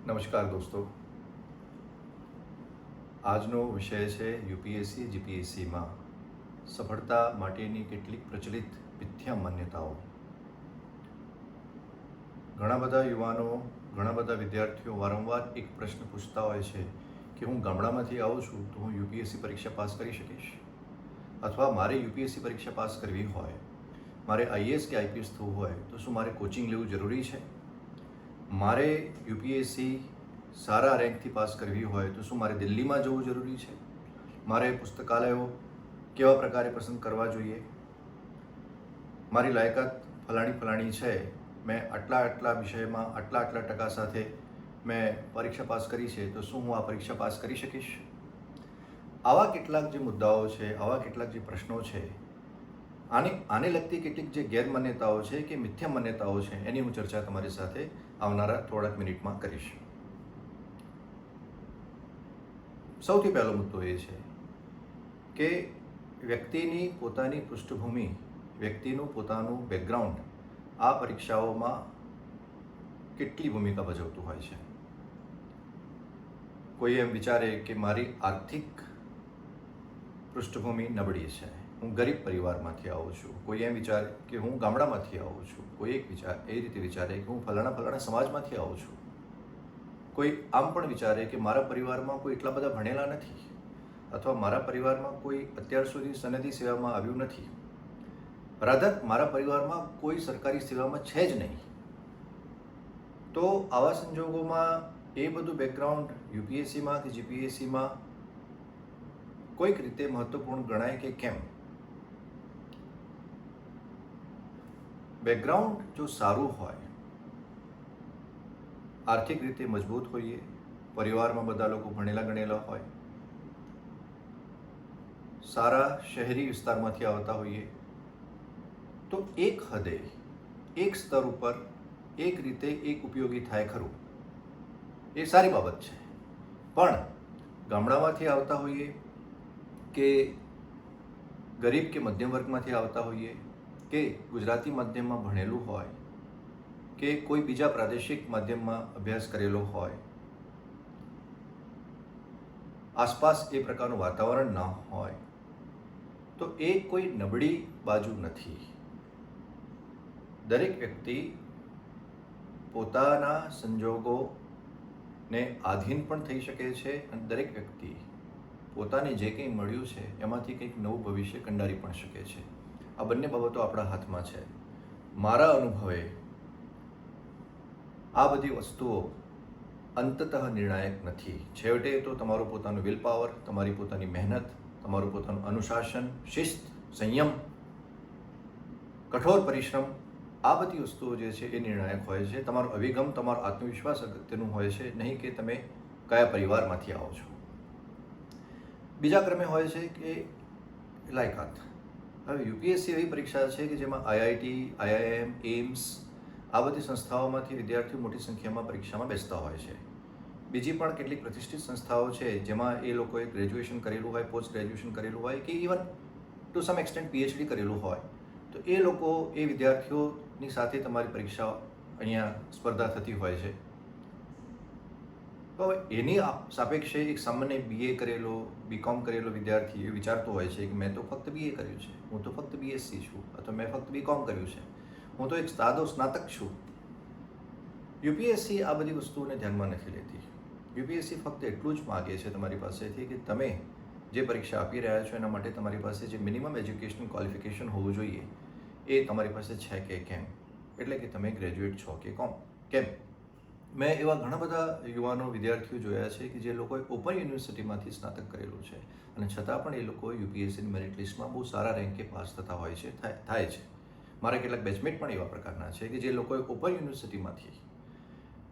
નમસ્કાર દોસ્તો, આજનો વિષય છે યુપીએસસી જીપીએસસીમાં સફળતા માટેની કેટલીક પ્રચલિત મિથ્યા માન્યતાઓ. ઘણા બધા યુવાનો, ઘણા બધા વિદ્યાર્થીઓ વારંવાર એક પ્રશ્ન પૂછતા હોય છે કે હું ગામડામાંથી આવું છું તો હું યુપીએસસી પરીક્ષા પાસ કરી શકીશ, અથવા મારે યુપીએસસી પરીક્ષા પાસ કરવી હોય, મારે આઈએએસ કે આઈપીએસ થવું હોય તો શું મારે કોચિંગ લેવું જરૂરી છે? મારે યુપીએસસી સારા રેન્કથી પાસ કરવી હોય તો શું મારે દિલ્હીમાં જવું જરૂરી છે? મારે પુસ્તકાલયો કેવા પ્રકારે પસંદ કરવા જોઈએ? મારી લાયકાત ફલાણી છે, મેં આટલા વિષયમાં આટલા ટકા સાથે મેં પરીક્ષા પાસ કરી છે, તો શું હું આ પરીક્ષા પાસ કરી શકીશ? આવા કેટલાક જે મુદ્દાઓ છે, આવા કેટલાક જે પ્રશ્નો છે, આને લગતી કેટલીક જે ગેરમાન્યતાઓ છે કે મિથ્યા માન્યતાઓ છે, એની હું ચર્ચા તમારી સાથે આવનારા થોડાક મિનિટમાં કરીશ. સૌથી પહેલો મુદ્દો એ છે કે વ્યક્તિની પોતાની પૃષ્ઠભૂમિ, વ્યક્તિનું પોતાનું બેકગ્રાઉન્ડ આ પરીક્ષાઓમાં કેટલી ભૂમિકા ભજવતું હોય છે. કોઈ એમ વિચારે કે મારી આર્થિક પૃષ્ઠભૂમિ નબળી છે, હું ગરીબ પરિવારમાંથી આવું છું. કોઈ એમ વિચારે કે હું ગામડામાંથી આવું છું. કોઈ એ રીતે વિચારે કે હું ફલાણા સમાજમાંથી આવું છું. કોઈ આમ પણ વિચારે કે મારા પરિવારમાં કોઈ એટલા બધા ભણેલા નથી, અથવા મારા પરિવારમાં કોઈ અત્યાર સુધી સનદી સેવામાં આવ્યું નથી, રાધર મારા પરિવારમાં કોઈ સરકારી સેવામાં છે જ નહીં. તો આવા સંજોગોમાં એ બધું બેકગ્રાઉન્ડ યુપીએસસીમાં કે જીપીએસસીમાં કોઈક રીતે મહત્વપૂર્ણ ગણાય કે કેમ? બેકગ્રાઉન્ડ જો સારું હોય, આર્થિક રીતે મજબૂત હોઈએ, પરિવારમાં બધા લોકો ભણેલા ગણેલા હોય, સારા શહેરી વિસ્તારમાંથી આવતા હોઈએ, તો એક હદે, એક સ્તર ઉપર એક રીતે એક ઉપયોગી થાય ખરું, એ સારી બાબત છે. પણ ગામડામાંથી આવતા હોઈએ કે ગરીબ કે મધ્યમ વર્ગમાંથી આવતા હોઈએ, કે ગુજરાતી માધ્યમમાં ભણેલું હોય, કે કોઈ બીજા પ્રાદેશિક માધ્યમમાં અભ્યાસ કરેલો હોય, આસપાસ એ પ્રકારનું વાતાવરણ ન હોય, તો એ કોઈ નબળી બાજુ નથી. દરેક વ્યક્તિ પોતાના સંજોગોને આધીન પણ થઈ શકે છે, અને દરેક વ્યક્તિ પોતાને જે કંઈ મળ્યું છે એમાંથી કંઈક નવું ભવિષ્ય કંડારી પણ શકે છે. આ બંને બાબતો આપણા હાથમાં છે. મારા અનુભવે આ બધી વસ્તુઓ અંતતઃ નિર્ણાયક નથી. છેવટે તો તમારું પોતાનું વિલ પાવર, તમારી પોતાની મહેનત, તમારું પોતાનું અનુશાસન, શિસ્ત, સંયમ, કઠોર પરિશ્રમ, આ બધી વસ્તુઓ જે છે એ નિર્ણાયક હોય છે. તમારો અભિગમ, તમારો આત્મવિશ્વાસ અગત્યનું હોય છે, નહીં કે તમે કયા પરિવારમાંથી આવો છો. બીજા ક્રમે હોય છે કે લાયકાત. હવે યુપીએસસી એવી પરીક્ષા છે કે જેમાં આઈઆઈટી, આઈઆઈએમ, એમ્સ આ બધી સંસ્થાઓમાંથી વિદ્યાર્થીઓ મોટી સંખ્યામાં પરીક્ષામાં બેસતા હોય છે. બીજી પણ કેટલીક પ્રતિષ્ઠિત સંસ્થાઓ છે જેમાં એ લોકોએ ગ્રેજ્યુએશન કરેલું હોય, પોસ્ટ ગ્રેજ્યુએશન કરેલું હોય, કે even to some extent PhD કરેલું હોય, તો એ લોકો, એ વિદ્યાર્થીઓની સાથે તમારી પરીક્ષા અહીંયા સ્પર્ધા થતી હોય છે. તો એની સાપેક્ષે એક સામાન્ય બીએ કરેલો, બીકોમ કરેલો વિદ્યાર્થી એ વિચારતો હોય છે કે મેં તો ફક્ત બીએ કર્યું છે, હું તો ફક્ત બીએસસી છું, અથવા મેં ફક્ત બીકોમ કર્યું છે, હું તો એક સાદો સ્નાતક છું. યુપીએસસી આ બધી વસ્તુઓને ધ્યાનમાં નથી લેતી. યુપીએસસી ફક્ત એટલું જ માગે છે તમારી પાસેથી કે તમે જે પરીક્ષા આપી રહ્યા છો એના માટે તમારી પાસે જે મિનિમમ એજ્યુકેશનલ ક્વોલિફિકેશન હોવું જોઈએ એ તમારી પાસે છે કે કેમ, એટલે કે તમે ગ્રેજ્યુએટ છો કે કેમ. મેં એવા ઘણા બધા યુવાનો, વિદ્યાર્થીઓ જોયા છે કે જે લોકોએ ઓપન યુનિવર્સિટીમાંથી સ્નાતક કરેલું છે, અને છતાં પણ એ લોકો યુપીએસસીની મેરિટ લિસ્ટમાં બહુ સારા રેન્કે પાસ થતા હોય છે, થાય છે. મારા કેટલાક બેચમેટ પણ એવા પ્રકારના છે કે જે લોકોએ ઓપન યુનિવર્સિટીમાંથી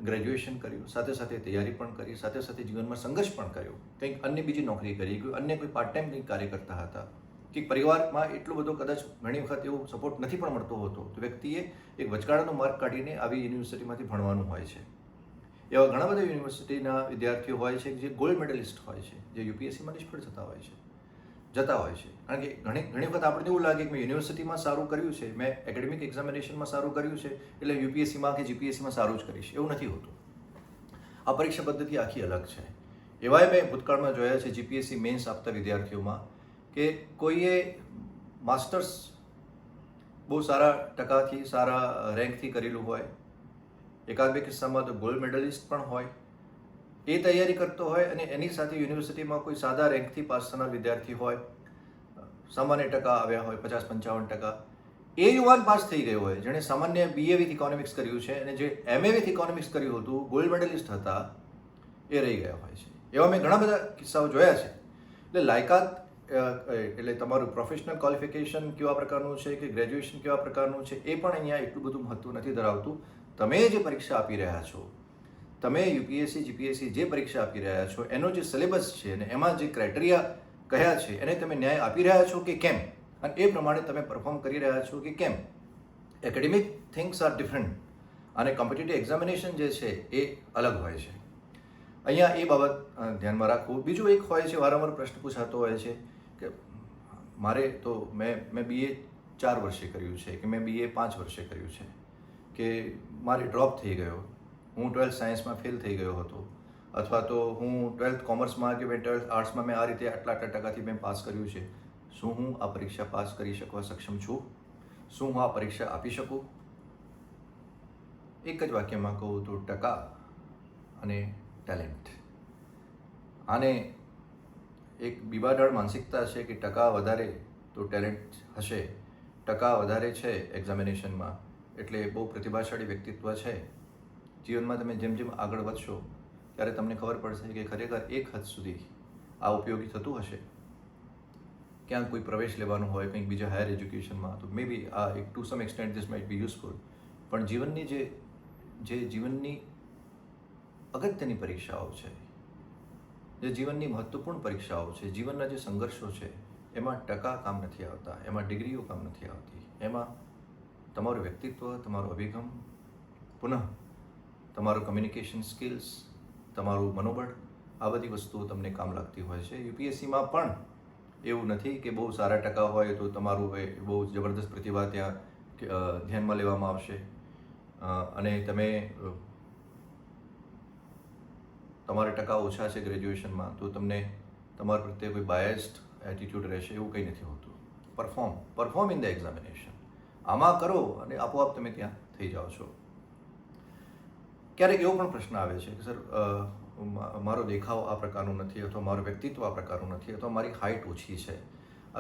ગ્રેજ્યુએશન કર્યું, સાથે સાથે તૈયારી પણ કરી, સાથે સાથે જીવનમાં સંઘર્ષ પણ કર્યો, કંઈક અન્ય બીજી નોકરી કરી, અન્ય કોઈ પાર્ટ ટાઈમ કંઈક કાર્ય કરતા હતા, કે પરિવારમાં એટલો બધો કદાચ ઘણી વખત એવો સપોર્ટ નથી પણ મળતો હોતો, તો વ્યક્તિએ એક વચગાળાનો માર્ગ કાઢીને આવી યુનિવર્સિટીમાંથી ભણવાનું હોય છે. એવા ઘણા બધા યુનિવર્સિટીના વિદ્યાર્થીઓ હોય છે જે ગોલ્ડ મેડલિસ્ટ હોય છે, જે યુપીએસસીમાં નિષ્ફળ જતા હોય છે. કારણ કે ઘણી વખત આપણને એવું લાગે કે મેં યુનિવર્સિટીમાં સારું કર્યું છે, મેં એકેડેમિક એક્ઝામિનેશનમાં સારું કર્યું છે, એટલે યુપીએસસીમાં કે જીપીએસસીમાં સારું જ કરીશ. એવું નથી હોતું. આ પરીક્ષા પદ્ધતિ આખી અલગ છે. એવાય મેં ભૂતકાળમાં જોયા છે જીપીએસસી મેન્સ આપતા વિદ્યાર્થીઓમાં કે કોઈએ માસ્ટર્સ બહુ સારા ટકાથી સારા રેન્કથી કરેલું હોય, એકાદ બે કિસ્સામાં તો ગોલ્ડ મેડલિસ્ટ પણ હોય, એ તૈયારી કરતો હોય અને એની સાથે યુનિવર્સિટીમાં કોઈ સાદા રેન્કથી પાસ થનાર વિદ્યાર્થી હોય, સામાન્ય ટકા આવ્યા હોય 50-55%, એ યુવાન પાસ થઈ ગયો હોય જેણે સામાન્ય BA વિથ ઇકોનોમિક્સ કર્યું છે અને જે MA વિથ ઇકોનોમિક્સ કર્યું હતું, ગોલ્ડ મેડલિસ્ટ હતા, એ રહી ગયા હોય છે. એવા મેં ઘણા બધા કિસ્સાઓ જોયા છે. એટલે લાયકાત એટલે તમારું પ્રોફેશનલ ક્વોલિફિકેશન કેવા પ્રકારનું છે કે ગ્રેજ્યુએશન કેવા પ્રકારનું છે એ પણ અહીંયા એટલું બધું મહત્વ નથી ધરાવતું. તમે જે પરીક્ષા આપી રહ્યા છો, તમે UPSC GPSC જે પરીક્ષા આપી રહ્યા છો, એનો જે સિલેબસ છે અને એમાં જે ક્રાઇટેરિયા કયા છે એને તમે ન્યાય આપી રહ્યા છો કે કેમ, અને એ પ્રમાણે તમે પરફોર્મ કરી રહ્યા છો કે કેમ. એકેડેમિક થિંગ્સ આર ડિફરન્ટ અને કોમ્પિટિટિવ એક્ઝામિનેશન જે છે એ અલગ હોય છે. અહીંયા એ બાબત ધ્યાનમાં રાખવું. બીજું એક હોય છે, વારંવાર પ્રશ્ન પૂછાતો હોય છે કે મારે તો મેં BA 4 વર્ષે કર્યું છે કે મેં BA 5 વર્ષે કર્યું છે કે મારે ડ્રોપ થઈ ગયો, હું 12th સાયન્સમાં ફેલ થઈ ગયો હતો, અથવા તો હું 12th કોમર્સમાં કે 12th આર્ટ્સમાં મેં આ રીતે આટલા ટકાથી મેં પાસ કર્યું છે. શું હું આ પરીક્ષા પાસ કરી શકવા સક્ષમ છું? શું હું આ પરીક્ષા આપી શકું? એક જ વાક્યમાં કહું તો ટકા અને ટેલેન્ટ. આને એક બીબાઢાળ માનસિકતા છે કે ટકા વધારે તો ટેલેન્ટ હશે, ટકા વધારે છે એક્ઝામિનેશનમાં એટલે બહુ પ્રતિભાશાળી વ્યક્તિત્વ છે. જીવનમાં તમે જેમ જેમ આગળ વધશો ત્યારે તમને ખબર પડશે કે ખરેખર એક હદ સુધી આ ઉપયોગી થતું હશે. ક્યાંક કોઈ પ્રવેશ લેવાનું હોય કંઈક બીજા હાયર એજ્યુકેશનમાં તો મે બી આ એક to some extent this might be useful. પણ જીવનની જે જીવનની અગત્યની પરીક્ષાઓ છે, જે જીવનની મહત્વપૂર્ણ પરીક્ષાઓ છે, જીવનના જે સંઘર્ષો છે, એમાં ટકા કામ નથી આવતા, એમાં ડિગ્રીઓ કામ નથી આવતી. એમાં તમારું વ્યક્તિત્વ, તમારો અભિગમ, પુનઃ તમારું કમ્યુનિકેશન સ્કિલ્સ, તમારું મનોબળ, આ બધી વસ્તુઓ તમને કામ લાગતી હોય છે. UPSCમાં પણ એવું નથી કે બહુ સારા ટકા હોય તો તમારું બહુ જબરદસ્ત પ્રતિભા ત્યાં ધ્યાનમાં લેવામાં આવશે અને તમે તમારા ટકા ઓછા છે ગ્રેજ્યુએશનમાં તો તમને તમારા પ્રત્યે કોઈ બાયસ્ડ એટીટ્યૂડ રહેશે, એવું કંઈ નથી હોતું. Perform in the examination. આમાં કરો અને આપોઆપ તમે ત્યાં થઈ જાઓ છો. ક્યારેક એવો પણ પ્રશ્ન આવે છે કે સર મારો દેખાવ આ પ્રકારનો નથી, અથવા મારું વ્યક્તિત્વ આ પ્રકારનું નથી, અથવા મારી હાઇટ ઓછી છે,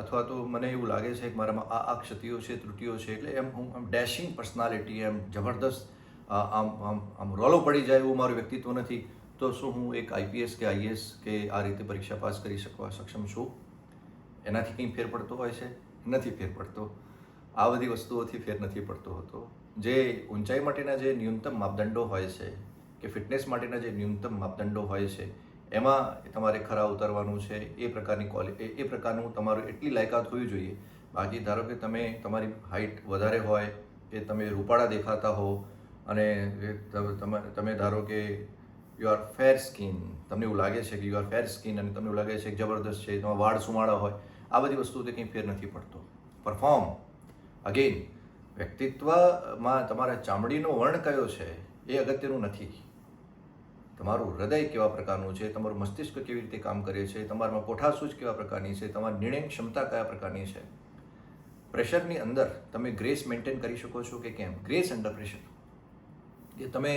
અથવા તો મને એવું લાગે છે કે મારામાં આ ક્ષતિઓ છે, ત્રુટિઓ છે, એટલે એમ હું આમ ડેશિંગ પર્સનાલિટી, એમ જબરદસ્ત આમ રોલો પડી જાય એવું મારું વ્યક્તિત્વ નથી, તો શું હું એક IPS કે IAS કે આ રીતે પરીક્ષા પાસ કરી શકવા સક્ષમ છું? એનાથી કંઈ ફેર પડતો હોય છે? નથી ફેર પડતો. આ બધી વસ્તુઓથી ફેર નથી પડતો હોતો. જે ઊંચાઈ માટેના જે ન્યૂનતમ માપદંડો હોય છે કે ફિટનેસ માટેના જે ન્યૂનતમ માપદંડો હોય છે એમાં તમારે ખરા ઉતરવાનું છે. એ પ્રકારનું તમારું એટલી લાયકાત હોવી જોઈએ. બાકી ધારો કે તમારી હાઇટ વધારે હોય, કે તમે રૂપાળા દેખાતા હો અને તમે ધારો કે યુ આર ફેર સ્કિન, તમને એવું લાગે છે કે યુ આર ફેર સ્કિન અને તમને એવું લાગે છે કે જબરદસ્ત છે, તમારા વાળ સુમાળા હોય, આ બધી વસ્તુથી કંઈ ફેર નથી પડતો. Perform again. વ્યક્તિત્વમાં તમારા ચામડીનો વર્ણ કયો છે એ અગત્યનું નથી. તમારું હૃદય કેવા પ્રકારનું છે, તમારું મસ્તિષ્ક કેવી રીતે કામ કરે છે, તમારામાં કોઠાસૂઝ કેવા પ્રકારની છે, તમારી નિર્ણય ક્ષમતા કયા પ્રકારની છે. પ્રેશરની અંદર તમે ગ્રેસ મેન્ટેન કરી શકો છો કે કેમ? Grace under pressure. કે તમે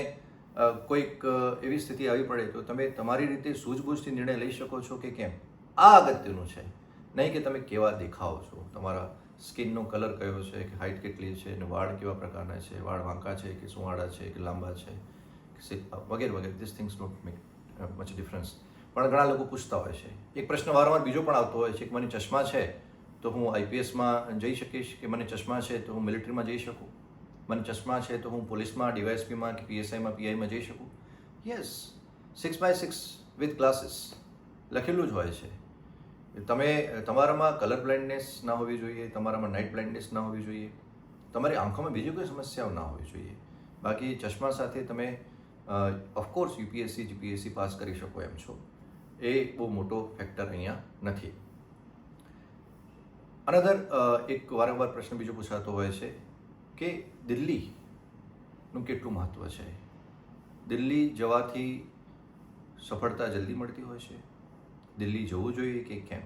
કોઈક એવી સ્થિતિ આવી પડે તો તમે તમારી રીતે સૂઝબૂઝથી નિર્ણય લઈ શકો છો કે કેમ? આ અગત્યનું છે. નહીં કે તમે કેવા દેખાઓ છો, તમારા સ્કિનનો કલર કયો છે, કે હાઇટ કેટલી છે, અને વાળ કેવા પ્રકારના છે, વાળ વાંકા છે કે સુંવાળા છે કે લાંબા છે, વગેરે વગેરે. This things don't make much difference. પણ ઘણા લોકો પૂછતા હોય છે. એક પ્રશ્ન વારંવાર બીજો પણ આવતો હોય છે કે મને ચશ્મા છે તો હું IPSમાં જઈ શકીશ, કે મને ચશ્મા છે તો હું મિલિટરીમાં જઈ શકું, મને ચશ્મા છે તો હું પોલીસમાં, DYSPમાં કે PSIમાં, PIમાં જઈ શકું. યસ, 6x6 વિથ ગ્લાસીસ લખેલું જ હોય છે. તમારામાં કલર બ્લાઇન્ડનેસ ના હોવી જોઈએ, તમારામાં નાઇટ બ્લાઇન્ડનેસ ના હોવી જોઈએ, તમારી આંખોમાં બીજી કોઈ સમસ્યાઓ ના હોવી જોઈએ. બાકી ચશ્મા સાથે તમે ઓફકોર્સ UPSC GPSC પાસ કરી શકો એમ છો, એ બહુ મોટો ફેક્ટર અહીંયા નથી. અનધર એક વારંવાર પ્રશ્ન બીજો પૂછાતો હોય છે કે દિલ્હીનું કેટલું મહત્ત્વ છે. દિલ્હી જવાથી સફળતા જલ્દી મળતી હોય છે? દિલ્હી જવું જોઈએ કે કેમ?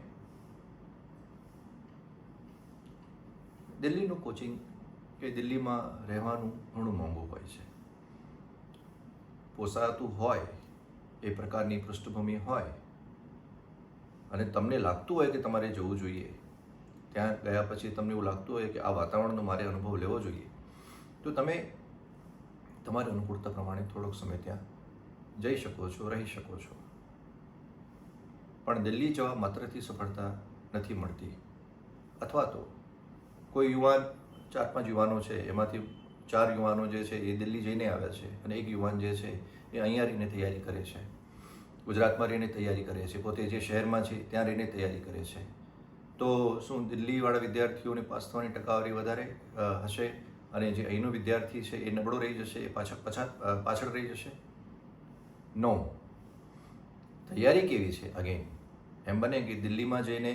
દિલ્હીનું કોચિંગ કે દિલ્હીમાં રહેવાનું ઘણું મોંઘું હોય છે. પોસાતું હોય એ પ્રકારની પૃષ્ઠભૂમિ હોય અને તમને લાગતું હોય કે તમારે જવું જોઈએ, ત્યાં ગયા પછી તમને એવું લાગતું હોય કે આ વાતાવરણનો મારે અનુભવ લેવો જોઈએ, તો તમે તમારી અનુકૂળતા પ્રમાણે થોડોક સમય ત્યાં જઈ શકો છો, રહી શકો છો. પણ દિલ્હી જવા માત્રથી સફળતા નથી મળતી. અથવા તો કોઈ યુવાન, 4-5 યુવાનો છે, એમાંથી 4 યુવાનો જે છે એ દિલ્હી જઈને આવ્યા છે અને એક યુવાન જે છે એ અહીંયા રહીને તૈયારી કરે છે, ગુજરાતમાં રહીને તૈયારી કરે છે, પોતે જે શહેરમાં છે ત્યાં રહીને તૈયારી કરે છે. તો શું દિલ્હીવાળા વિદ્યાર્થીઓને પાસ થવાની ટકાવારી વધારે હશે અને જે અહીંનો વિદ્યાર્થી છે એ નબળો રહી જશે, એ પાછળ રહી જશે? નો. તૈયારી કેવી છે? અગેન એમ બને કે દિલ્હીમાં જઈને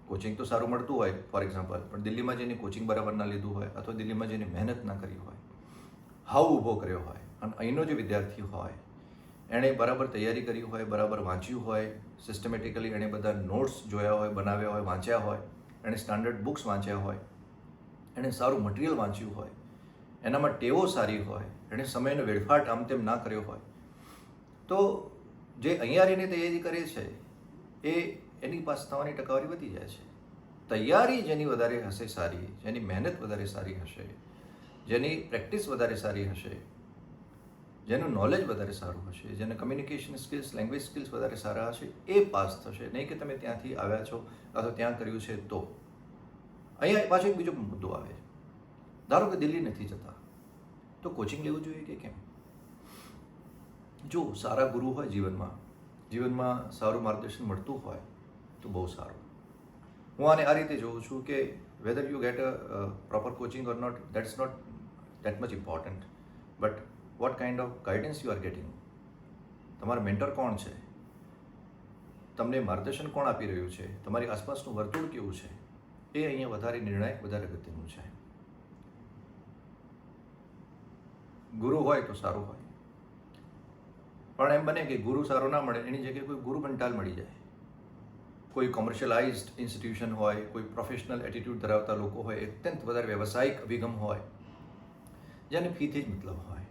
કોચિંગ તો સારું મળતું હોય ફોર એક્ઝામ્પલ, પણ દિલ્હીમાં જઈને કોચિંગ બરાબર ના લીધું હોય અથવા દિલ્હીમાં જઈને મહેનત ના કરી હોય, હાવ ઊભો કર્યો હોય, અને અહીંનો જે વિદ્યાર્થી હોય એણે બરાબર તૈયારી કરી હોય, બરાબર વાંચ્યું હોય, સિસ્ટમેટિકલી એણે બધા નોટ્સ જોયા હોય, બનાવ્યા હોય, વાંચ્યા હોય, એણે સ્ટાન્ડર્ડ બુક્સ વાંચ્યા હોય, એણે સારું મટીરિયલ વાંચ્યું હોય, એનામાં ટેવો સારી હોય, એણે સમયનો વેડફાટ આમ તેમ ના કર્યો હોય, તો જે અહીંયા રહીને તૈયારી કરે છે એ એની પાસ થવાની ટકાવારી વધી જાય છે. તૈયારી જેની વધારે હશે સારી, જેની મહેનત વધારે સારી હશે, જેની પ્રેક્ટિસ વધારે સારી હશે, જેનું નોલેજ વધારે સારું હશે, જેને કમ્યુનિકેશન સ્કિલ્સ, લેંગ્વેજ સ્કિલ્સ વધારે સારા હશે, એ પાસ થશે. નહીં કે તમે ત્યાંથી આવ્યા છો અથવા ત્યાં કર્યું છે તો. અહીંયા પાછો એક બીજો મુદ્દો આવે. ધારો કે દિલ્હી નથી જતા, તો કોચિંગ લેવું જોઈએ કે કેમ? જો સારા ગુરુ હોય જીવનમાં સારું માર્ગદર્શન મળતું હોય તો બહુ સારું. હું આને આ રીતે જોઉં છું કે whether you get a proper coaching or not, that's not that much important, but what kind of guidance you are getting. તમારા મેન્ટર કોણ છે, તમને માર્ગદર્શન કોણ આપી રહ્યું છે, તમારી આસપાસનું વર્તુળ કેવું છે, એ અહીંયા વધારે નિર્ણાયક, વધારે અગત્યનું છે. ગુરુ હોય તો સારું હોય, પણ એમ બને કે ગુરુ સારો ના મળે, એની જગ્યાએ કોઈ ગુરુ બંટાલ મળી જાય. કોઈ કોમર્શિયલાઇઝ્ડ ઇન્સ્ટિટ્યુશન હોય, કોઈ પ્રોફેશનલ એટીટ્યૂડ ધરાવતા લોકો હોય, અત્યંત વધારે વ્યવસાયિક અભિગમ હોય, જેને ફીથી જ મતલબ હોય,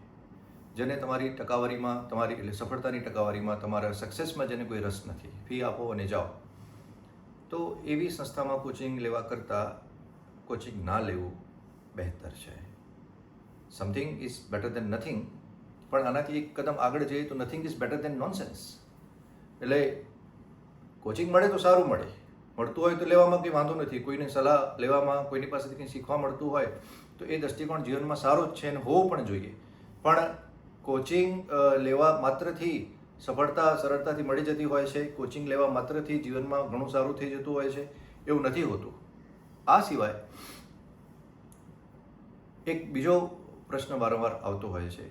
જેને તમારી ટકાવારીમાં, તમારી એટલે સફળતાની ટકાવારીમાં, તમારા સક્સેસમાં જેને કોઈ રસ નથી, ફી આપો અને જાઓ, તો એવી સંસ્થામાં કોચિંગ લેવા કરતાં કોચિંગ ના લેવું બહેતર છે. Something is better than nothing, પણ આનાથી એક કદમ આગળ જઈએ તો nothing is better than nonsense. એટલે કોચિંગ મળે તો સારું મળે, મળતું હોય તો લેવામાં કંઈ વાંધો નથી, કોઈની સલાહ લેવામાં, કોઈની પાસેથી કંઈ શીખવા મળતું હોય તો એ દૃષ્ટિકોણ જીવનમાં સારો જ છે અને હોવો પણ જોઈએ. પણ કોચિંગ લેવા માત્રથી સફળતા સરળતાથી મળી જતી હોય છે, કોચિંગ લેવા માત્રથી જીવનમાં ઘણું સારું થઈ જતું હોય છે, એવું નથી હોતું. આ સિવાય એક બીજો પ્રશ્ન વારંવાર આવતો હોય છે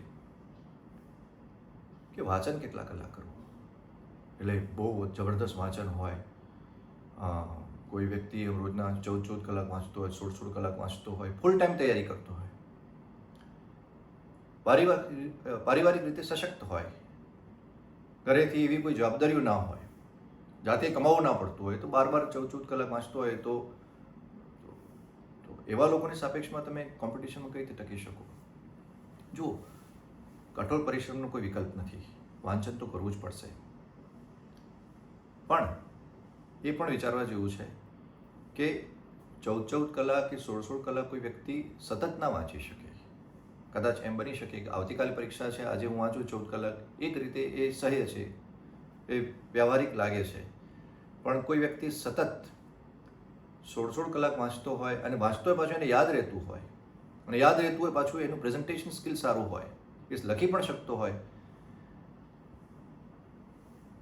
કે વાંચન કેટલા કલાક કરવું? એટલે બહુ જબરદસ્ત વાંચન હોય, કોઈ વ્યક્તિ રોજના 14 કલાક વાંચતો હોય, 16 કલાક વાંચતો હોય, ફૂલ ટાઈમ તૈયારી કરતો હોય, પારિવારિક રીતે સશક્ત હોય, ઘરેથી એવી કોઈ જવાબદારીઓ ના હોય, જાતે કમાવું ના પડતું હોય, તો બાર 14 કલાક વાંચતો હોય તો એવા લોકોની સાપેક્ષમાં તમે કોમ્પિટિશનમાં કઈ રીતે ટકી શકો? જુઓ, કઠોર પરિશ્રમનો કોઈ વિકલ્પ નથી, વાંચન તો કરવું જ પડશે. પણ એ પણ વિચારવા જેવું છે કે 14 કલાક કે 16 કલાક કોઈ વ્યક્તિ સતત ના વાંચી શકે. કદાચ એમ બની શકે કે આવતીકાલે પરીક્ષા છે, આજે હું વાંચું 14 કલાક, એક રીતે એ સહ્ય છે, એ વ્યવહારિક લાગે છે. પણ કોઈ વ્યક્તિ સતત 16 કલાક વાંચતો હોય અને વાંચતો હોય પાછું એને યાદ રહેતું હોય, અને યાદ રહેતું હોય પાછું એનું પ્રેઝન્ટેશન સ્કિલ સારું હોય, એ લખી પણ શકતો હોય,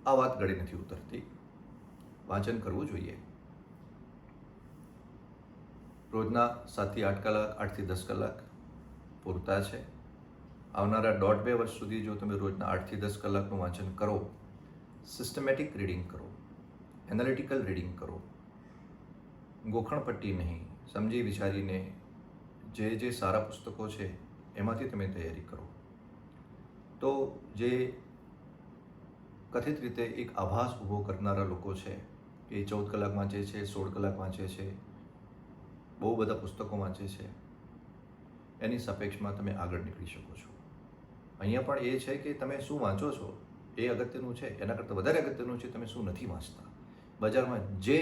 આ વાત ગળે નથી ઉતરતી. વાંચન કરવું જોઈએ. રોજના 7 થી 8 કલાક, 8 થી 10 કલાક પૂરતા છે. આવનારા 1.5-2 વર્ષ સુધી જો તમે રોજના 8 થી 10 કલાકનું વાંચન કરો, સિસ્ટમેટિક રીડિંગ કરો, એનાલિટિકલ રીડિંગ કરો, ગોખણપટ્ટી નહીં, સમજી વિચારીને જે સારા પુસ્તકો છે એમાંથી તમે તૈયારી કરો, તો જે કથિત રીતે એક આભાસ ઊભો કરનારા લોકો છે એ 14 કલાક વાંચે છે, 16 કલાક વાંચે છે, બહુ બધા પુસ્તકો વાંચે છે, એની સાપેક્ષમાં તમે આગળ નીકળી શકો છો. અહીંયા પણ એ છે કે તમે શું વાંચો છો એ અગત્યનું છે, એના કરતાં વધારે અગત્યનું છે તમે શું નથી વાંચતા. બજારમાં જે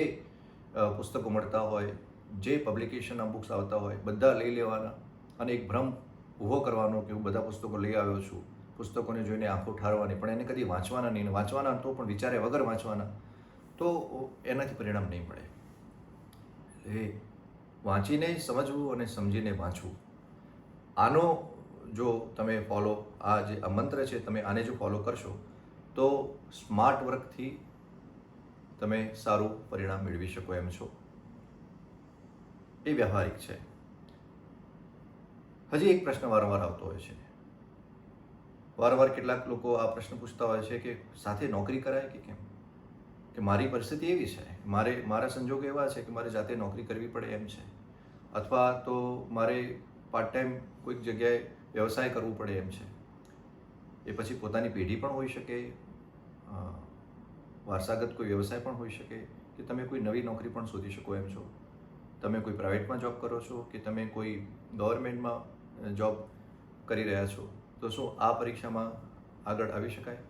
પુસ્તકો મળતા હોય, જે પબ્લિકેશનના બુક્સ આવતા હોય, બધા લઈ લેવાના અને એક ભ્રમ ઊભો કરવાનો કે હું બધા પુસ્તકો લઈ આવ્યો છું, પુસ્તકોને જોઈને આંખો ઠારવાની, પણ એને કદી વાંચવાના નહીં, વાંચવાના તો પણ વિચારે વગર વાંચવાના, તો એનાથી પરિણામ નહીં મળે. એ વાંચીને સમજવું અને સમજીને વાંચવું, આનો જો તમે આ જે મંત્ર છે તમે આને જો ફોલો કરશો તો સ્માર્ટ વર્કથી તમે સારું પરિણામ મેળવી શકો એમ છો. એ વ્યવહારિક છે. હજી એક પ્રશ્ન વારંવાર આવતો હોય છે. વારંવાર કેટલાક લોકો આ પ્રશ્ન પૂછતા હોય છે કે સાથે નોકરી કરાય કે કેમ, કે મારી પરિસ્થિતિ એવી છે, મારા સંજોગો એવા છે કે મારે જાતે નોકરી કરવી પડે એમ છે, અથવા તો મારે પાર્ટ ટાઈમ કોઈક જગ્યાએ વ્યવસાય કરવું પડે એમ છે. એ પછી પોતાની પેઢી પણ હોઈ શકે, વારસાગત કોઈ વ્યવસાય પણ હોઈ શકે, કે તમે કોઈ નવી નોકરી પણ શોધી શકો એમ છો. તમે કોઈ પ્રાઇવેટમાં જોબ કરો છો કે તમે કોઈ ગવર્મેન્ટમાં જોબ કરી રહ્યા છો, તો શું આ પરીક્ષામાં આગળ આવી શકાય?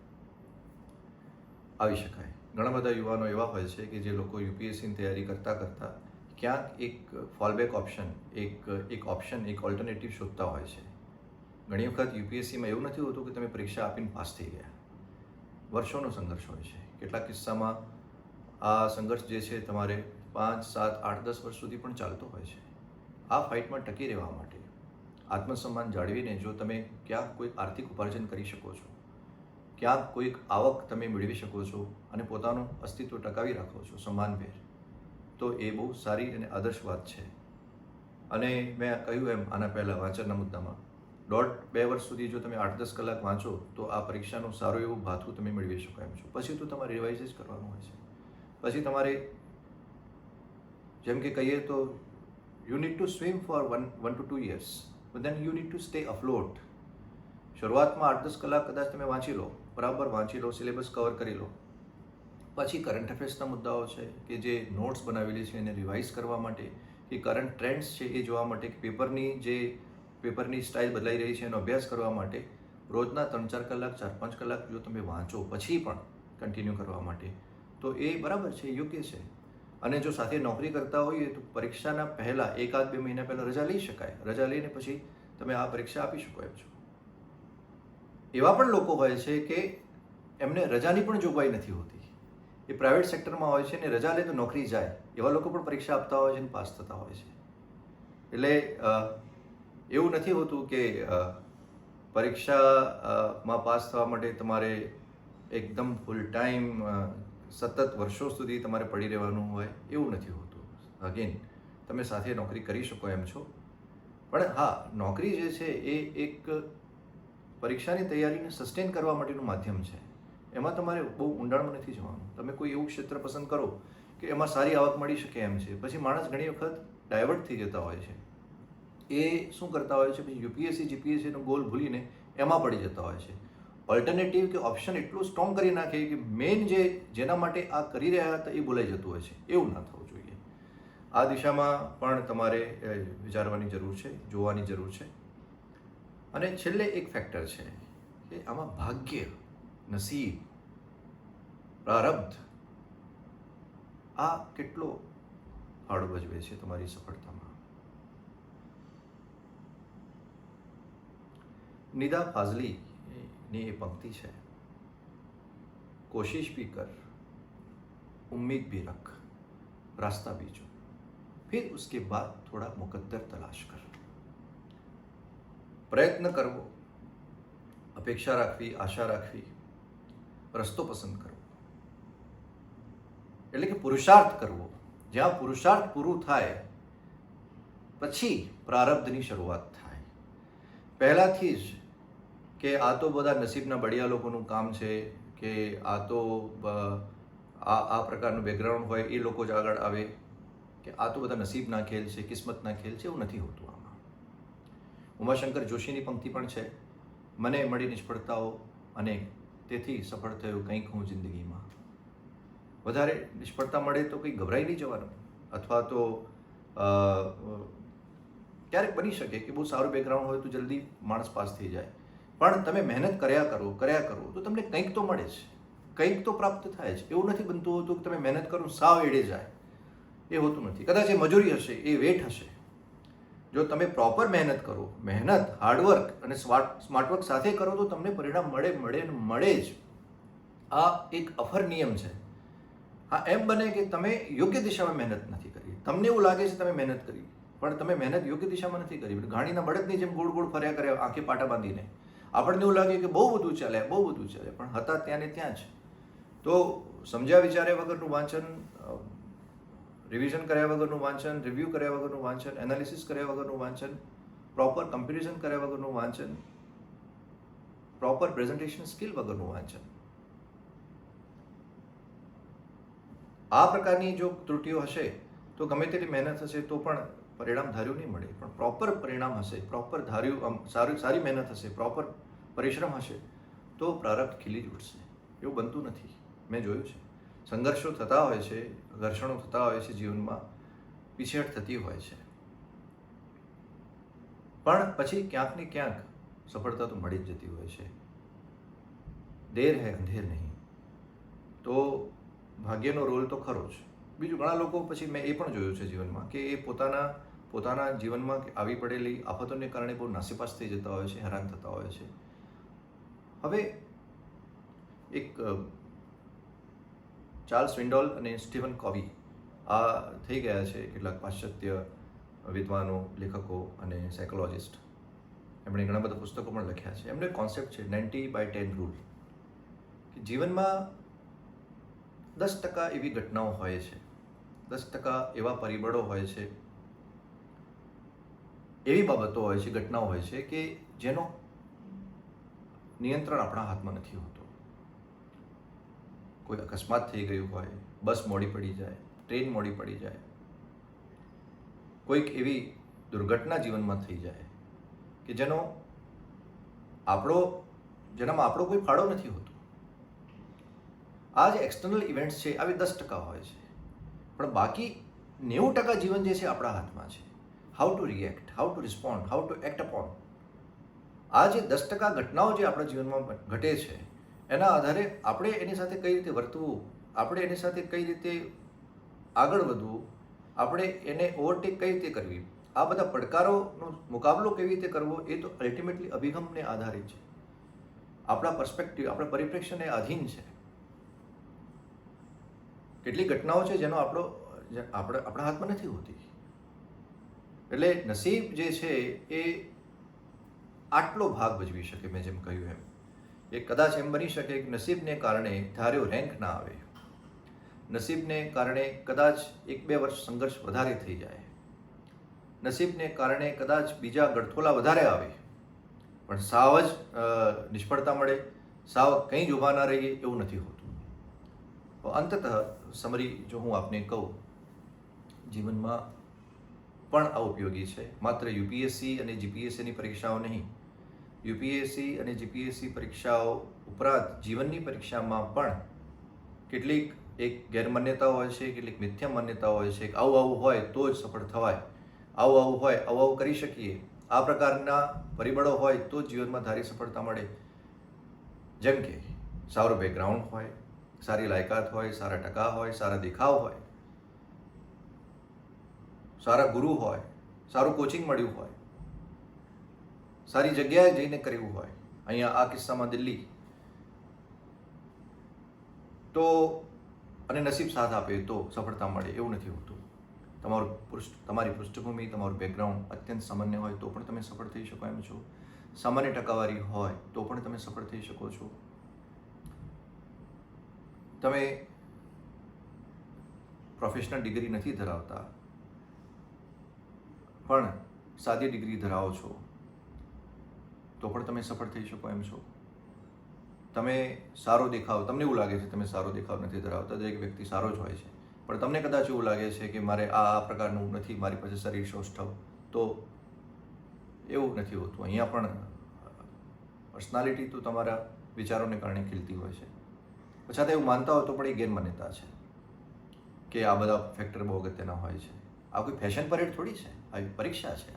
આવી શકાય. ઘણા બધા યુવાનો એવા હોય છે કે જે લોકો યુપીએસસીની તૈયારી કરતાં ક્યાંક એક ફોલબેક ઓપ્શન, એક ઓપ્શન, એક ઓલ્ટરનેટિવ શોધતા હોય છે. ઘણી વખત યુપીએસસીમાં એવું નથી હોતું કે તમે પરીક્ષા આપીને પાસ થઈ ગયા. વર્ષોનો સંઘર્ષ હોય છે. કેટલાક કિસ્સામાં આ સંઘર્ષ જે છે તમારે 5, 7, 8, 10 વર્ષ સુધી પણ ચાલતો હોય છે. આ ફાઇટમાં ટકી રહેવા માટે, આત્મસન્માન જાળવીને જો તમે ક્યાંક કોઈ આર્થિક ઉપાર્જન કરી શકો છો, ક્યાંક કોઈક આવક તમે મેળવી શકો છો અને પોતાનું અસ્તિત્વ ટકાવી રાખો છો સન્માનભેર, તો એ બહુ સારી અને આદર્શ વાત છે. અને મેં કહ્યું એમ આના પહેલાં વાંચનના મુદ્દામાં, 1.5-2 વર્ષ સુધી જો તમે 8-10 કલાક વાંચો તો આ પરીક્ષાનું સારું એવું ભાથું તમે મેળવી શકો એમ છો. પછી તો તમારે રિવાઇઝ જ કરવાનું હોય છે. પછી તમારે જેમ કે કહીએ તો you need to swim for 1 to 2 years, but then you need to stay afloat. શરૂઆતમાં 8-10 કલાક કદાચ તમે વાંચી લો, બરાબર વાંચી લો, સિલેબસ કવર કરી લો, પછી કરંટ અફેર્સના મુદ્દાઓ છે કે જે નોટ્સ બનાવેલી છે એને રિવાઇઝ કરવા માટે, કે કરંટ ટ્રેન્ડ્સ છે એ જોવા માટે, કે પેપરની સ્ટાઇલ બદલાઈ રહી છે એનો અભ્યાસ કરવા માટે રોજના 3-4 કલાક, 4-5 કલાક જો તમે વાંચો પછી પણ કન્ટિન્યુ કરવા માટે, તો એ બરાબર છે, યોગ્ય છે. અને જો સાથે નોકરી કરતા હોઈએ તો પરીક્ષાના પહેલાં 1-2 મહિના પહેલાં રજા લઈ શકાય. રજા લઈને પછી તમે આ પરીક્ષા આપી શકો એમ છો. એવા પણ લોકો હોય છે કે એમને રજાની પણ જોગવાઈ નથી હોતી, એ પ્રાઇવેટ સેક્ટરમાં હોય છે ને રજા લે તો નોકરી જાય, એવા લોકો પણ પરીક્ષા આપતા હોય છે અને પાસ થતા હોય છે. એટલે એવું નથી હોતું કે પરીક્ષામાં પાસ થવા માટે તમારે એકદમ ફૂલ ટાઈમ સતત વર્ષો સુધી તમારે પડી રહેવાનું હોય, એવું નથી હોતું. અગેન તમે સાથે નોકરી કરી શકો એમ છો. પણ હા, નોકરી જે છે એ એક પરીક્ષાની તૈયારીને સસ્ટેન કરવા માટેનું માધ્યમ છે. એમાં તમારે બહુ ઊંડાણમાં નથી જવાનું. તમે કોઈ એવું ક્ષેત્ર પસંદ કરો કે એમાં સારી આવક મળી શકે એમ છે, પછી માણસ ઘણી વખત ડાયવર્ટ થઈ જતા હોય છે. એ શું કરતા હોય છે, પછી યુપીએસસી જીપીએસસીનો ગોલ ભૂલીને એમાં પડી જતા હોય છે. ઓલ્ટરનેટિવ કે ઓપ્શન એટલું સ્ટ્રોંગ કરી નાખે કે મેઇન જેના માટે આ કરી રહ્યા હતા એ ભૂલાઈ જતું હોય છે. એવું ના થવું જોઈએ. આ દિશામાં પણ તમારે વિચારવાની જરૂર છે, જોવાની જરૂર છે. અને છેલ્લે એક ફેક્ટર છે કે આમાં ભાગ્ય, નસીબ, પ્રારબ્ધ આ કેટલો ફાળો ભજવે છે તમારી સફળતામાં. નિદા ફાઝલીની એ પંક્તિ છે, કોશિશ ભી કર, ઉમ્મીદ ભી રખ, રાસ્તા ભી જો, फिर उसके बाद थोड़ा मुकद्दर तलाश कर. પ્રયત્ન કરવો, અપેક્ષા રાખવી, આશા રાખવી, રસ્તો પસંદ કરવો, એટલે કે પુરુષાર્થ કરવો. જ્યાં પુરુષાર્થ પૂરું થાય પછી પ્રારબ્ધની શરૂઆત થાય. પહેલાંથી જ કે આ તો બધા નસીબના બળિયા લોકોનું કામ છે, કે આ તો આ પ્રકારનું બેકગ્રાઉન્ડ હોય એ લોકો જ આગળ આવે, કે આ તો બધા નસીબના ખેલ છે, કિસ્મતના ખેલ છે, એવું નથી હોતું આમાં. ઉમાશંકર જોશીની પંક્તિ પણ છે, મને મળી નિષ્ફળતાઓ અનેક તેથી સફળ થયો કંઈક હું જિંદગીમાં. વધારે નિષ્ફળતા મળે તો કંઈ ગભરાઈ નહીં જવાનું. અથવા તો ક્યારેક બની શકે કે બહુ સારું બેકગ્રાઉન્ડ હોય તો જલ્દી માણસ પાસ થઈ જાય, પણ તમે મહેનત કર્યા કરો તો તમને કંઈક તો મળે છે, કંઈક તો પ્રાપ્ત થાય છે. એવું નથી બનતું હોતું કે તમે મહેનત કરો સાવ એડે જાય, એ હોતું નથી. કદાચ એ મજૂરી હશે, એ વેટ હશે. જો તમે પ્રોપર મહેનત કરો, હાર્ડવર્ક અને સ્માર્ટવર્ક સાથે કરો તો તમને પરિણામ મળે જ. આ એક અફર નિયમ છે. હા, એમ બને કે તમે યોગ્ય દિશામાં મહેનત નથી કરી, તમને એવું લાગે છે તમે મહેનત કરી, પણ તમે મહેનત યોગ્ય દિશામાં નથી કરી. ગાડીના બળદની જેમ ગોળ ગોળ ફર્યા કરે આંખે પાટા બાંધીને. આપણને એવું લાગે કે બહુ બધું ચાલે, પણ હતા ત્યાં ને ત્યાં જ. તો સમજ્યા વિચાર્યા વગરનું વાંચન, રિવિઝન કર્યા વગરનું વાંચન, રિવ્યૂ કર્યા વગરનું વાંચન, એનાલિસિસ કર્યા વગરનું વાંચન, પ્રોપર કમ્પેરિઝન કર્યા વગરનું વાંચન, પ્રોપર પ્રેઝન્ટેશન સ્કિલ વગરનું વાંચન, આ પ્રકારની જો ત્રુટિઓ હશે તો ગમે તેટલી મહેનત હશે તો પણ પરિણામ ધાર્યું નહીં મળે. પણ પ્રોપર પરિણામ હશે, પ્રોપર ધાર્યું, સારી મહેનત હશે, પ્રોપર પરિશ્રમ હશે તો પ્રારબ્ધ ખીલી જ ઉઠશે. એવું બનતું નથી, મેં જોયું છે. સંઘર્ષો થતા હોય છે, ઘર્ષણો થતા હોય છે જીવનમાં, પીછેહટ થતી હોય છે, પણ પછી ક્યાંક ને ક્યાંક સફળતા તો મળી જ જતી હોય છે. દેર હૈ અંધેર નહીં. તો ભાગ્યનો રોલ તો ખરો જ. બીજું, ઘણા લોકો પછી મેં એ પણ જોયું છે જીવનમાં કે એ પોતાના જીવનમાં આવી પડેલી આફતોને કારણે બહુ નાસીપાસ થઈ જતા હોય છે, હેરાન થતા હોય છે. હવે એક ચાર્લ્સ વિન્ડોલ અને સ્ટીવન કોવી આ થઈ ગયા છે કેટલાક પાશ્ચાત્ય વિદ્વાનો, લેખકો અને સાયકોલોજિસ્ટ. એમણે ઘણા બધા પુસ્તકો પણ લખ્યા છે. એમનો એક કોન્સેપ્ટ છે 90/10 રૂલ, કે જીવનમાં 10% એવી ઘટનાઓ હોય છે, 10% એવા પરિબળો હોય છે, એવી બાબતો હોય છે, ઘટનાઓ હોય છે કે જેનો નિયંત્રણ આપણા હાથમાં નથી હોતું. કોઈ અકસ્માત થઈ ગયું હોય, બસ મોડી પડી જાય, ટ્રેન મોડી પડી જાય, કોઈક એવી દુર્ઘટના જીવનમાં થઈ જાય કે જેનામાં આપણો કોઈ ફાળો નથી હોતો. આ જે એક્સટર્નલ ઇવેન્ટ્સ છે આવી 10% હોય છે, પણ બાકી 90% જીવન જે છે આપણા હાથમાં છે. How to react, how to respond, how to act upon. આ જે 10% ઘટનાઓ જે આપણા જીવનમાં ઘટે છે એના આધારે આપણે એની સાથે કઈ રીતે વર્તવું, આપણે એની સાથે કઈ રીતે આગળ વધવું, આપણે એને ઓવરટેક કઈ રીતે કરવી, આ બધા પડકારોનો મુકાબલો કેવી રીતે કરવો, એ તો અલ્ટિમેટલી અભિગમને આધારિત છે. આપણા પર્સપેક્ટિવ, આપણા પરિપ્રેક્ષ્યને આધીન છે. કેટલીક ઘટનાઓ છે જેનો આપણા હાથમાં નથી હોતી. એટલે નસીબ જે છે એ આટલો ભાગ ભજવી શકે. મેં જેમ કહ્યું એમ, એ કદાચ એમ બની શકે કે નસીબને કારણે ધાર્યો રેન્ક ના આવે, નસીબને કારણે કદાચ 1-2 વર્ષ સંઘર્ષ વધારે થઈ જાય, નસીબને કારણે કદાચ બીજા ગળથોલા વધારે આવે, પણ સાવ જ નિષ્ફળતા મળે, સાવ કંઈ જ ઊભા ના રહીએ, એવું નથી હોતું. તો અંતતઃ સમરી જો હું આપને કહું, જીવનમાં પણ આ ઉપયોગી છે. માત્ર યુપીએસસી અને જીપીએસસીની પરીક્ષાઓ નહીં, યુપીએસસી અને જીપીએસસી પરીક્ષાઓ ઉપરાંત જીવનની પરીક્ષામાં પણ કેટલીક એક ગેરમાન્યતાઓ હોય છે, કેટલીક મિથ્યા માન્યતાઓ હોય છે. આવું હોય તો જ સફળ થવાય, આવું હોય, આવું કરી શકીએ, આ પ્રકારના પરિબળો હોય તો જ જીવનમાં ધારી સફળતા મળે. જેમ કે સારું બેકગ્રાઉન્ડ હોય, સારી લાયકાત હોય, સારા ટકા હોય, સારા દેખાવ હોય, સારા ગુરુ હોય, સારું કોચિંગ મળ્યું હોય, સારી જગ્યાએ જઈને કર્યું હોય, અહીંયા આ કિસ્સામાં દિલ્હી, તો અને નસીબ સાથ આપે તો સફળતા મળે, એવું નથી હોતું. તમારી પૃષ્ઠભૂમિ, તમારું બેકગ્રાઉન્ડ અત્યંત સામાન્ય હોય તો પણ તમે સફળ થઈ શકો એમ છો. સામાન્ય ટકાવારી હોય તો પણ તમે સફળ થઈ શકો છો. તમે પ્રોફેશનલ ડિગ્રી નથી ધરાવતા પણ સાદી ડિગ્રી ધરાવો છો તો પણ તમે સફળ થઈ શકો એમ છો. તમે સારો દેખાવ, તમને એવું લાગે છે તમે સારો દેખાવ નથી ધરાવતા, દરેક વ્યક્તિ સારો જ હોય છે, પણ તમને કદાચ એવું લાગે છે કે મારે આ પ્રકારનું નથી, મારી પાસે શરીર સૌષ્ઠવ, તો એવું નથી હોતું. અહીંયા પણ પર્સનાલિટી તો તમારા વિચારોને કારણે ખીલતી હોય છે. છતાં એવું માનતા હોય તો પણ એ ગેરમાન્યતા છે કે આ બધા ફેક્ટર બહુ અગત્યના હોય છે. આ કોઈ ફેશન પરેડ થોડી છે, આવી પરીક્ષા છે.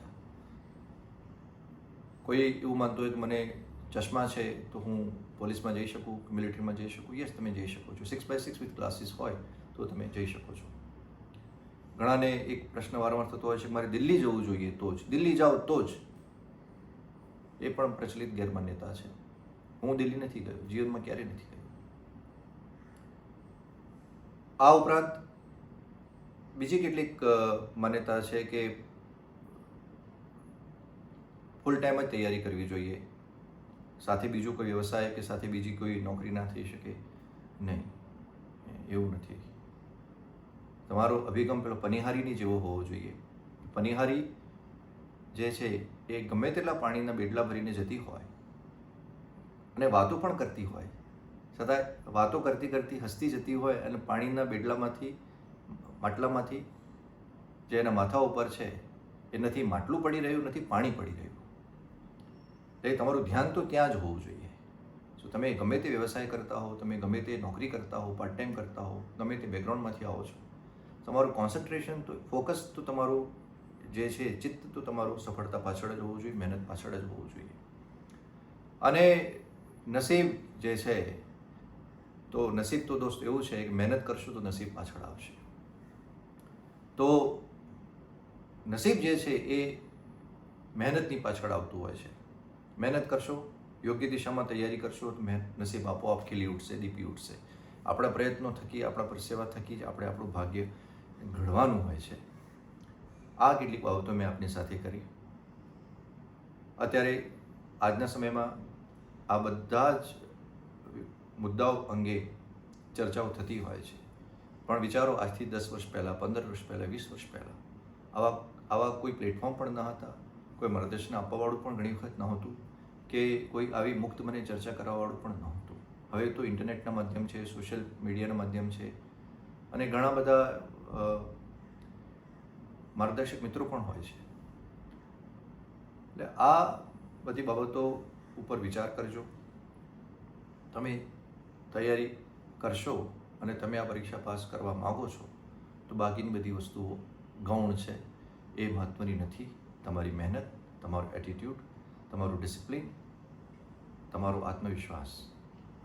કોઈ એવું માનતું હોય કે મને ચશ્મા છે તો હું પોલીસમાં જઈ શકું, મિલિટરીમાં જઈ શકું. યસ, તમે જઈ શકો છો. 6x6 વિથ ક્લાસીસ હોય તો તમે જઈ શકો છો. ઘણાને એક પ્રશ્ન વારંવાર થતો હોય છે કે મારે દિલ્હી જવું જોઈએ તો જ, દિલ્હી જાઓ તો જ. એ પણ પ્રચલિત ગેરમાન્યતા છે. હું દિલ્હી નથી ગયો, જીવનમાં ક્યારેય નથી ગયો. આ ઉપરાંત બીજી કેટલીક માન્યતા છે કે ફૂલ ટાઈમ જ તૈયારી કરવી જોઈએ, સાથે બીજો કોઈ વ્યવસાય કે સાથે બીજી કોઈ નોકરી ના થઈ શકે. નહીં, એવું નથી. તમારો અભિગમ પેલો પનિહારીની જેવો હોવો જોઈએ. પનિહારી જે છે એ ગમે તેટલા પાણીના બેડલા ભરીને જતી હોય અને વાતો પણ કરતી હોય, છતાં વાતો કરતી કરતી હસતી જતી હોય અને પાણીના બેડલામાંથી, માટલામાંથી જે એના માથા ઉપર છે એ નથી માટલું પડી રહ્યું, નથી પાણી પડી રહ્યું. એટલે તમારું ધ્યાન તો ત્યાં જ હોવું જોઈએ. જો તમે ગમે તે વ્યવસાય કરતા હો, તમે ગમે તે નોકરી કરતા હો, પાર્ટ ટાઈમ કરતા હો, ગમે તે બેકગ્રાઉન્ડમાંથી આવો છો, તમારું કોન્સન્ટ્રેશન તો, ફોકસ તો તમારું જે છે, ચિત્ત તો તમારું સફળતા પાછળ જ હોવું જોઈએ, મહેનત પાછળ જ હોવું જોઈએ. અને નસીબ જે છે, તો નસીબ તો દોસ્ત એવું છે કે મહેનત કરશો તો નસીબ પાછળ આવશે. તો નસીબ જે છે એ મહેનતની પાછળ આવતું હોય છે. મહેનત કરશો, યોગ્ય દિશામાં તૈયારી કરશો તો નસીબ આપોઆપ ખીલી ઉઠશે, દીપી ઉઠશે. આપણા પ્રયત્નો થકી, આપણા પરસેવા થકી જ આપણે આપણું ભાગ્ય ઘડવાનું હોય છે. આ કેટલીક બાબતો મેં આપની સાથે કરી. અત્યારે આજના સમયમાં આ બધા જ મુદ્દાઓ અંગે ચર્ચાઓ થતી હોય છે, પણ વિચારો આજથી 10 વર્ષ પહેલાં, 15 વર્ષ પહેલાં, 20 વર્ષ પહેલાં આવા કોઈ પ્લેટફોર્મ પણ ન હતા, કોઈ માર્ગદર્શન આપવાવાળું પણ ઘણી વખત નહોતું, કે કોઈ આવી મુક્ત મને ચર્ચા કરવાવાળું પણ નહોતું. હવે તો ઇન્ટરનેટના માધ્યમ છે, સોશિયલ મીડિયાના માધ્યમ છે અને ઘણા બધા માર્ગદર્શક મિત્રો પણ હોય છે. એટલે આ બધી બાબતો ઉપર વિચાર કરજો. તમે તૈયારી કરશો અને તમે આ પરીક્ષા પાસ કરવા માગો છો તો બાકીની બધી વસ્તુઓ ગૌણ છે, એ મહત્ત્વની નથી. તમારી મહેનત, તમારું એટીટ્યૂડ, તમારું ડિસિપ્લિન, તમારો આત્મવિશ્વાસ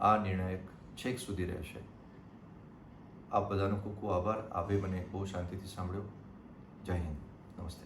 આ નિર્ણાયક છેક સુધી રહેશે. આપ બધાનો ખૂબ ખૂબ આભાર. આપે મને બહુ શાંતિથી સાંભળ્યો. જય હિન્દ. નમસ્તે.